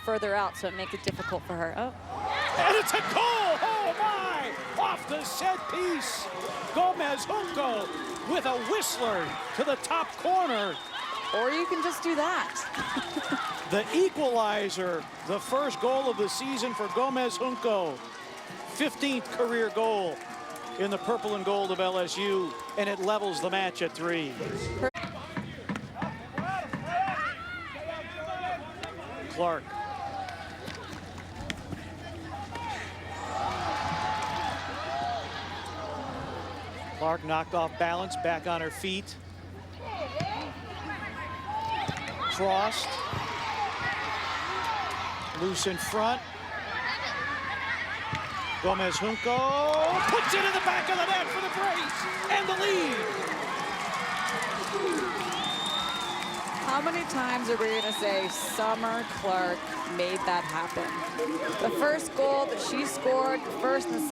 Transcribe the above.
further out, so it makes it difficult for her. Oh. And it's a goal! Oh my! Off the set piece. Gomez Junco with a whistler to the top corner. Or you can just do that. The equalizer, the first goal of the season for Gomez Junco. 15th career goal in the purple and gold of LSU, and it levels the match at 3. Clark. Clark knocked off balance, back on her feet. Crossed. Loose in front. Gomez Junco puts it in the back of the net for the brace and the lead. How many times are we going to say Summer Clark made that happen? The first goal that she scored, the first and the